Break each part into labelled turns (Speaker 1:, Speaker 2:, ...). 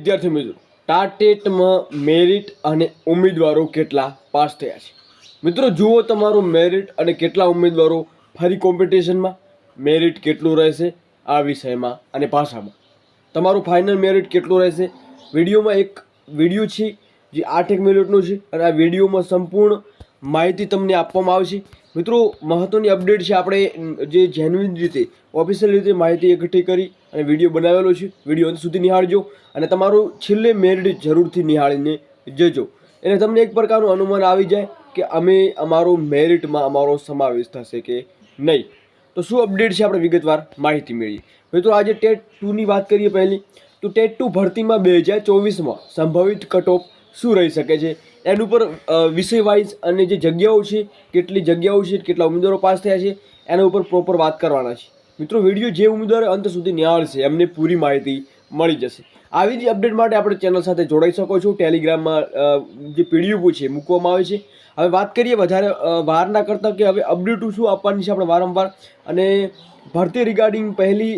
Speaker 1: વિદ્યાર્થી મિત્રો, ટાટેટમાં મેરિટ અને ઉમેદવારો કેટલા પાસ થયા છે? મિત્રો જુઓ તમારું મેરિટ અને કેટલા ઉમેદવારો ફરી કોમ્પિટિશનમાં, મેરિટ કેટલું રહેશે આ વિષયમાં અને ભાષામાં, તમારું ફાઇનલ મેરિટ કેટલું રહેશે. વિડીયોમાં એક વિડીયો છે જે 8 મિનિટનો છે અને આ વિડીયોમાં સંપૂર્ણ માહિતી તમને આપવામાં આવશે. મિત્રો મહત્ત્વની અપડેટ છે, આપણે જે જેન્યુઇન રીતે ઓફિશિયલ રીતે માહિતી એકઠી કરી અને વિડીયો બનાવેલો છે. વિડીયો અંત સુધી નિહાળજો અને તમારું છેલ્લે મેરિટ જરૂરથી નિહાળીને જજો, એટલે તમને એક પ્રકારનું અનુમાન આવી જાય કે અમે અમારો મેરિટમાં અમારો સમાવેશ થશે કે નહીં. તો શું અપડેટ છે આપણે વિગતવાર માહિતી મેળવીએ. મિત્રો આજે ટેટ 2ની વાત કરીએ. પહેલી તો ટેટ 2 ભરતીમાં 2024માં સંભવિત કટ ઓફ શું રહી શકે છે, એના ઉપર વિષય વાઇઝ અને જે જગ્યાઓ છે, કેટલી જગ્યાઓ છે, કેટલા ઉમેદવારો પાસ થયા છે, એના ઉપર પ્રોપર વાત કરવાના છે. મિત્રો વિડીયો જે ઉમેદવારો અંત સુધી નિહાળશે એમને પૂરી માહિતી મળી જશે. આવી જ અપડેટ માટે આપણે ચેનલ સાથે જોડાઈ શકો છો. ટેલિગ્રામમાં જે પીડીએફ છે મૂકવામાં આવે છે. હવે વાત કરીએ વધારે વાર ના કરતાં કે હવે અપડેટ શું આપવાની છે આપણે વારંવાર, અને ભરતી રિગાર્ડિંગ પહેલી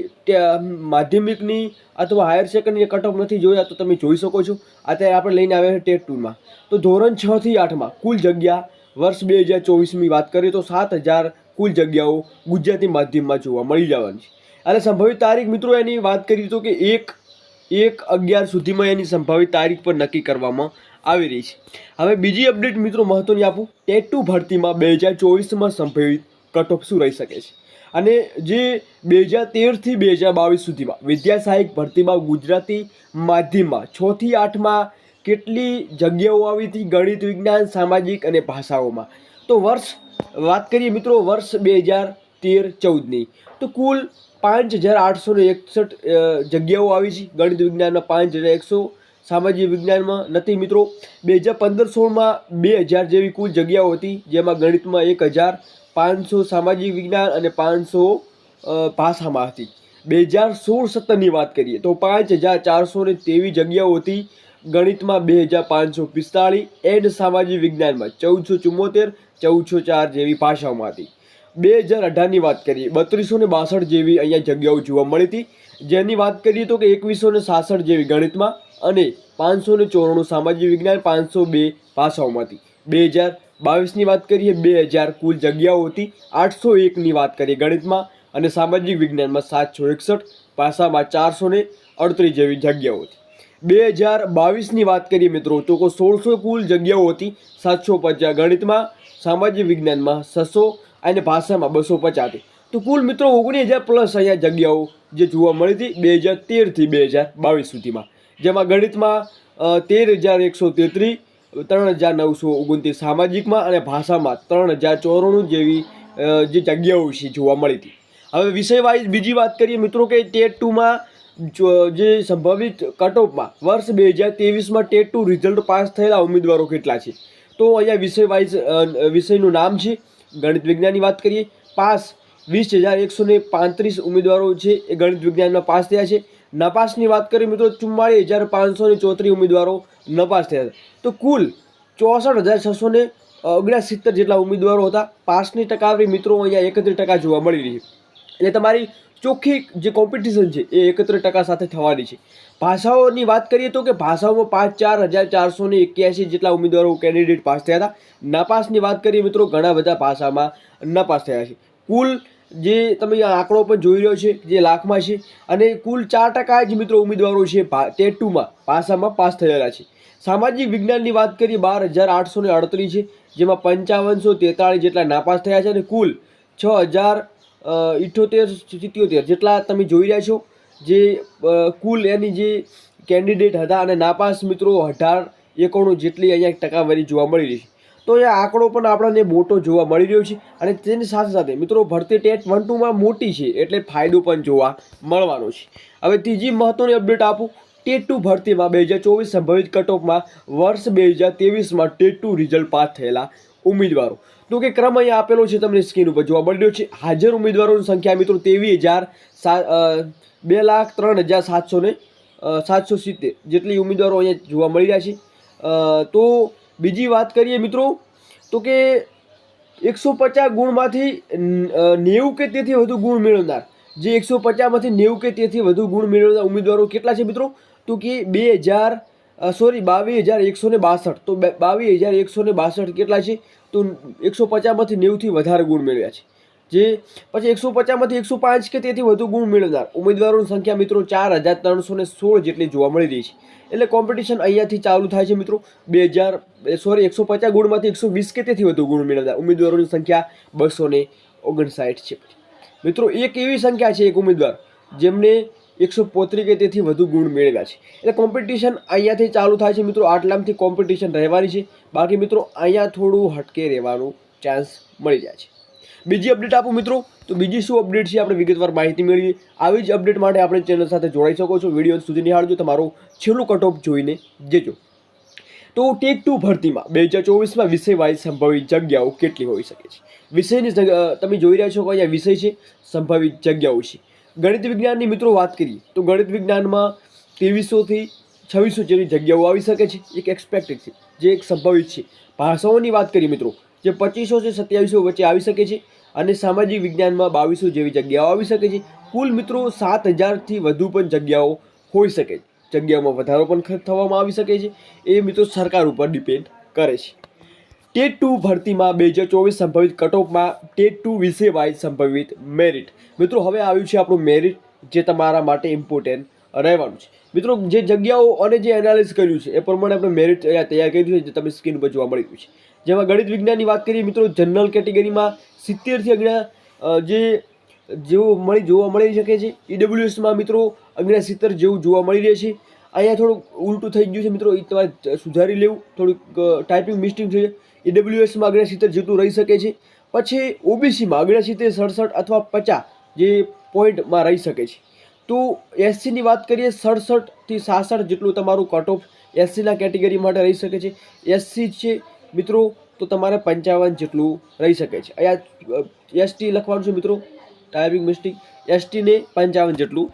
Speaker 1: માધ્યમિકની અથવા હાયર સેકન્ડરી કટ ઓફ નથી જોયા તો તમે જોઈ શકો છો. અત્યારે આપણે લઈને આવ્યા છે ટેટ 2માં. તો ધોરણ 6 થી 8માં કુલ જગ્યા વર્ષ 2024ની વાત કરીએ તો 7,000 કુલ જગ્યાઓ ગુજરાતી માધ્યમમાં જોવા મળી જવાની છે. અને સંભવિત તારીખ મિત્રો એની વાત કરીએ તો કે 1/11 સુધીમાં એની સંભવિત તારીખ પર નક્કી કરવામાં આવી રહી છે. હવે બીજી અપડેટ મિત્રો મહત્ત્વની આપું, ટેટ 2 ભરતીમાં 2024માં સંભવિત કટ ઓફ શું રહી શકે છે. અને જે 2013 થી 2022 સુધીમાં વિદ્યા સહાયક ભરતીમાં ગુજરાતી માધ્યમમાં 6 થી 8માં કેટલી જગ્યાઓ આવી હતી, ગણિત, વિજ્ઞાન, સામાજિક અને ભાષાઓમાં. તો વાત કરીએ મિત્રો વર્ષ 2013-14ની તો કુલ 5,861 જગ્યાઓ આવી છે. ગણિત વિજ્ઞાનમાં 5,100, સામાજિક વિજ્ઞાનમાં નથી મિત્રો. 2015-16માં 2,000 જેવી કુલ જગ્યાઓ હતી, જેમાં ગણિતમાં 1,500, સામાજિક વિજ્ઞાન અને 500 ભાષામાં હતી. 2016-17ની વાત કરીએ તો 5,423 જગ્યાઓ હતી, ગણિતમાં 2,545 એન્ડ સામાજિક વિજ્ઞાનમાં 1,474, 1,404 જેવી ભાષાઓમાં હતી. 2018ની વાત કરીએ 3,262 જેવી અહીંયા જગ્યાઓ જોવા મળી હતી, જેની વાત કરીએ તો કે 2,166 જેવી ગણિતમાં અને 594 સામાજિક વિજ્ઞાન, 502 ભાષાઓમાં હતી. 2022ની વાત કરીએ 2,000 કુલ જગ્યાઓ હતી, 801ની વાત કરીએ ગણિતમાં અને સામાજિક વિજ્ઞાનમાં 761, ભાષામાં 438 જેવી જગ્યાઓ હતી. 2022ની વાત કરીએ મિત્રો તો 1,600 કુલ જગ્યાઓ હતી, 750 ગણિતમાં, સામાજિક વિજ્ઞાનમાં 600 અને ભાષામાં 250 હતી. તો કુલ મિત્રો 19,000 પ્લસ અહીંયા જગ્યાઓ જે જોવા મળી હતી 2013 થી 2022 સુધીમાં, જેમાં ગણિતમાં 13,133, 3,929 સામાજિકમાં અને ભાષામાં 3,094 જેવી જે જગ્યાઓ છે જોવા મળી હતી. હવે વિષય વાઇઝ બીજી વાત કરીએ મિત્રો કે ટેટ 2માં જે સંભવિત કટ ઓફમાં વર્ષ 2023માં ટેટ 2 રિઝલ્ટ પાસ થયેલા ઉમેદવારો કેટલા છે. તો અહીંયા વિષય વાઇઝ વિષયનું નામ છે. ગણિત વિજ્ઞાનની વાત કરીએ, પાસ 20,135 ઉમેદવારો છે એ ગણિત વિજ્ઞાનમાં પાસ થયા છે. નપાસની વાત કરીએ મિત્રો 44,534 ઉમેદવારો નપાસ થયા હતા. તો કુલ 64,669 જેટલા ઉમેદવારો હતા. પાસની ટકાવારી મિત્રો અહીંયા 31% જોવા મળી રહી છે. એટલે તમારી ચોખ્ખી જે કોમ્પિટિશન છે એ 31% સાથે થવાની છે. ભાષાઓની વાત કરીએ તો કે ભાષાઓમાં 4,481 જેટલા ઉમેદવારો કેન્ડિડેટ પાસ થયા હતા. નાપાસની વાત કરીએ મિત્રો ઘણા બધા ભાષામાં નપાસ થયા છે. કુલ જે તમે આંકડો પણ જોઈ રહ્યો છે જે લાખમાં છે, અને કુલ 4% જ મિત્રો ઉમેદવારો છે ટેટ 2માં ભાષામાં પાસ થયેલા છે. સામાજિક વિજ્ઞાનની વાત કરીએ 12,838 છે, જેમાં 5,543 જેટલા નાપાસ થયા છે અને કુલ 6,078 જેટલા તમે જોઈ રહ્યા છો જે કુલ એની જે કેન્ડિડેટ હતા, અને નાપાસ મિત્રો 18,91 જેટલી અહીંયા ટકાવારી જોવા મળી રહી છે. તો એ આંકડો પણ આપણને મોટો જોવા મળી રહ્યો છે, અને તેની સાથે સાથે મિત્રો ભરતી ટેટ 1-2માં મોટી છે એટલે ફાયદો પણ જોવા મળવાનો છે. હવે ત્રીજી મહત્ત્વની અપડેટ આપું, ટેટ 2 ભરતીમાં 2024 સંભવિત કટ ઓફમાં વર્ષ 2023માં ટેટ 2 રિઝલ્ટ પાસ થયેલા ઉમેદવારો. તો કે ક્રમ અહીંયા આપેલો છે, તમને સ્ક્રીન ઉપર જોવા મળી રહ્યો છે. હાજર ઉમેદવારોની સંખ્યા મિત્રો 2,03,770 જેટલી ઉમેદવારો અહીંયા જોવા મળી રહ્યા છે. તો બીજી વાત કરીએ મિત્રો તો કે 150 ગુણમાંથી 90 કે તેથી વધુ ગુણ મેળવનાર, જે 150માંથી 90 કે તેથી વધુ ગુણ મેળવનાર ઉમેદવારો કેટલા છે મિત્રો? તો કે 22,162. તો 22,162 કેટલા છે? તો 150માંથી 90થી વધારે ગુણ મેળવ્યા છે. જે પછી 150માંથી 105 કે તેથી વધુ ગુણ મેળવનાર ઉમેદવારોની સંખ્યા મિત્રો 4,316 જેટલી જોવા મળી રહી છે. એટલે કોમ્પિટિશન અહીંયાથી ચાલુ થાય છે મિત્રો. 150 ગુણમાંથી 120 કે તેથી વધુ ગુણ મેળવનાર ઉમેદવારોની સંખ્યા 259 છે. મિત્રો એક એવી સંખ્યા છે એક ઉમેદવાર જેમને 135 કે તેથી વધુ ગુણ મેળવ્યા છે. એટલે કોમ્પિટિશન અહીંયાથી ચાલુ થાય છે મિત્રો. આટલામાંથી કોમ્પિટિશન રહેવાની છે. બાકી મિત્રો અહીંયા થોડું હટકે રહેવાનું ચાન્સ મળી જાય છે. બીજી અપડેટ આપું મિત્રો, તો બીજી શું અપડેટ છે આપણે વિગતવાર માહિતી મેળવીએ. આવી જ અપડેટ માટે આપણે ચેનલ સાથે જોડાઈ શકો છો. વિડીયો સુધી નિહાળજો, તમારો છેલ્લું કટ ઓફ જોઈને જજો. તો ટેટ 2 ભરતીમાં 2024માં વિષય વાઇઝ સંભવિત જગ્યાઓ કેટલી હોઈ શકે છે? વિષયની તમે જોઈ રહ્યા છો કે અહીંયા વિષય છે, સંભવિત જગ્યાઓ છે. ગણિત વિજ્ઞાનની મિત્રો વાત કરીએ તો ગણિત વિજ્ઞાનમાં 2300થી 2600 જેવી જગ્યાઓ આવી શકે છે. એક એક્સપેક્ટેડ છે, જે એક સંભવિત છે. ભાષાઓની વાત કરીએ મિત્રો, જે 2500 થી 2700 વચ્ચે આવી શકે છે. અને સામાજિક વિજ્ઞાનમાં 2200 જેવી જગ્યાઓ આવી શકે છે. કુલ મિત્રો 7000થી વધુ પણ જગ્યાઓ હોઈ શકે છે. જગ્યાઓમાં વધારો પણ થવામાં આવી શકે છે. એ મિત્રો સરકાર ઉપર ડિપેન્ડ કરે છે. ટેટ 2 ભરતીમાં 2024 સંભવિત કટઓફમાં ટેટ 2 વિષય વાઇઝ સંભવિત મેરિટ. મિત્રો હવે આવ્યું છે આપણું મેરિટ, જે તમારા માટે ઇમ્પોર્ટન્ટ રહેવાનું છે. મિત્રો જે જગ્યાઓ અને જે એનાલિસિસ કર્યું છે એ પ્રમાણે આપણે મેરિટ અહીંયા તૈયાર કર્યું છે, જે તમે સ્ક્રીન પર જોવા મળી રહ્યું છે. જેમાં ગણિત વિજ્ઞાનની વાત કરીએ મિત્રો, જનરલ કેટેગરીમાં 70થી જે જેવું જોવા મળી શકે છે. ઈડબ્લ્યુએસમાં મિત્રો 70 જેવું જોવા મળી રહે છે. અહીંયા થોડુંક ઉલટું થઈ ગયું છે મિત્રો, એ તમારે સુધારી લેવું. થોડુંક ટાઈપિંગ મિસ્ટેક છે. ઈડબ્લ્યુએસમાં 70 જેટલું રહી શકે છે. પછી ઓબીસીમાં 70, 67 અથવા 50 જે પોઈન્ટમાં રહી શકે છે. તો એસસીની વાત કરીએ 67થી 66 જેટલું તમારું કટ ઓફ એસસીના કેટેગરી માટે રહી શકે છે. એસસી છે મિત્રો તો તમારે 55 જેટલું રહી શકે છે. અહીંયા એસટી લખવાનું છે મિત્રો, ટાઈપિંગ મિસ્ટેક. એસટીને 55 જેટલું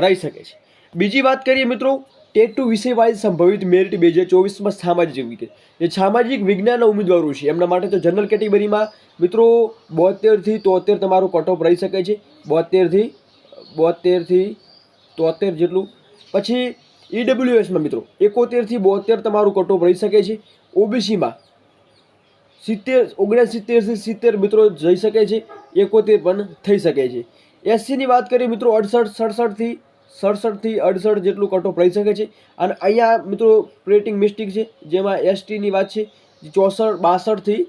Speaker 1: રહી શકે છે. બીજી વાત કરીએ મિત્રો, ટેટ 2 વિષય વાઇઝ સંભવિત મેરિટ 2024માં સામાજિક વિજ્ઞાન. જે સામાજિક વિજ્ઞાનના ઉમેદવારો છે એમના માટે તો જનરલ કેટેગરીમાં મિત્રો 72થી 73 તમારું કટ ઓફ રહી શકે છે. 72થી 73 જેટલું. પછી ઈડબ્લ્યુએસમાં મિત્રો 71થી 72 તમારું કટ ઓફ રહી શકે છે. ઓબીસીમાં 69થી 70 મિત્રો જઈ શકે છે. 71 પણ થઈ શકે છે. એસસીની વાત કરીએ મિત્રો 67થી 68 જેટલું કટ ઓફ રહી શકે છે. અને અહીંયા મિત્રો પ્રિન્ટિંગ મિસ્ટેક છે, જેમાં એસટીની વાત છે 62થી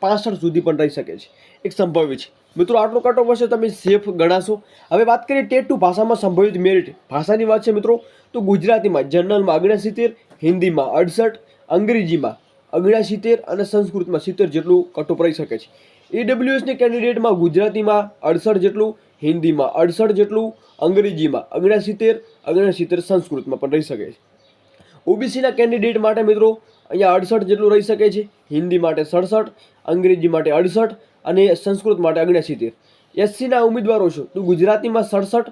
Speaker 1: 65 સુધી પણ રહી શકે છે. એક સંભવિત છે મિત્રો. આટલો કટ ઓફ હશે તમે સેફ ગણાશો. હવે વાત કરીએ ટેટ 2 ભાષામાં સંભવિત મેરિટ. ભાષાની વાત છે મિત્રો, તો ગુજરાતીમાં જનરલમાં 69, હિન્દીમાં 68, અંગ્રેજીમાં 69 અને સંસ્કૃતમાં 70 જેટલું કટ ઓફ રહી શકે છે. ઈડબ્લ્યુએસની કેન્ડિડેટમાં ગુજરાતીમાં 68 જેટલું, હિન્દીમાં 68 જેટલું, અંગ્રેજીમાં 69 સંસ્કૃતમાં પણ રહી શકે છે. ઓબીસીના કેન્ડિડેટ માટે મિત્રો અહીંયા 68 જેટલું રહી શકે છે. હિન્દી માટે 67, અંગ્રેજી માટે 68 અને સંસ્કૃત માટે 69. એસસીના ઉમેદવારો છો તો ગુજરાતીમાં 67,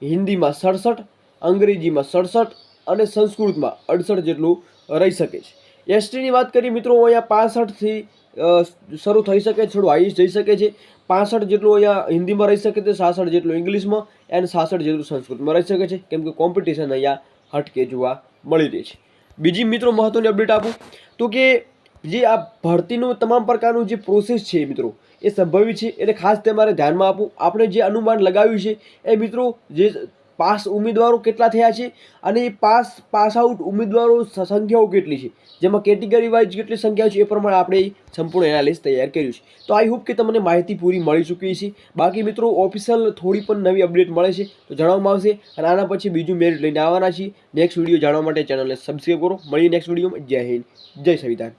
Speaker 1: હિન્દીમાં 67, અંગ્રેજીમાં 67 અને સંસ્કૃતમાં 68 જેટલું રહી શકે છે. એસટીની વાત કરીએ મિત્રો, અહીંયા 65થી શરૂ થઈ શકે છે, થોડું હાઈએસ્ટ જઈ શકે છે. 65 જેટલું અહીંયા હિન્દીમાં રહી શકે છે, 66 જેટલું ઇંગ્લિશમાં અને 66 જેટલું સંસ્કૃતમાં રહી શકે છે. કેમ કે કોમ્પિટિશન અહીંયા હટકે જોવા મળી રહી છે. બીજી મિત્રો મહત્વની અપડેટ આપું તો કે જે આ ભરતીનું તમામ પ્રકારનું જે પ્રોસેસ છે મિત્રો એ સંભવિત છે. એટલે ખાસ તમારે ધ્યાનમાં આપવું. આપણે જે અનુમાન લગાવ્યું છે એ મિત્રો જે પાસ ઉમેદવારો કેટલા થયા છે અને એ પાસ આઉટ ઉમેદવારો સંખ્યાઓ કેટલી છે, જેમાં કેટેગરી વાઇઝ કેટલી સંખ્યા છે એ પ્રમાણે આપણે સંપૂર્ણ એનાલિસિસ તૈયાર કર્યું છે. તો આઈ હોપ કે તમને માહિતી પૂરી મળી ચૂકી છે. બાકી મિત્રો ઓફિશિયલ થોડી પણ નવી અપડેટ મળે છે તો જણાવવામાં આવશે. અને આના પછી બીજું મેરિટ લઈને આવવાના છીએ. નેક્સ્ટ વિડીયો જાણવા માટે ચેનલને સબસ્ક્રાઈબ કરો. મળીએ નેક્સ્ટ વિડીયોમાં. જય હિન્દ, જય સંવિધાન.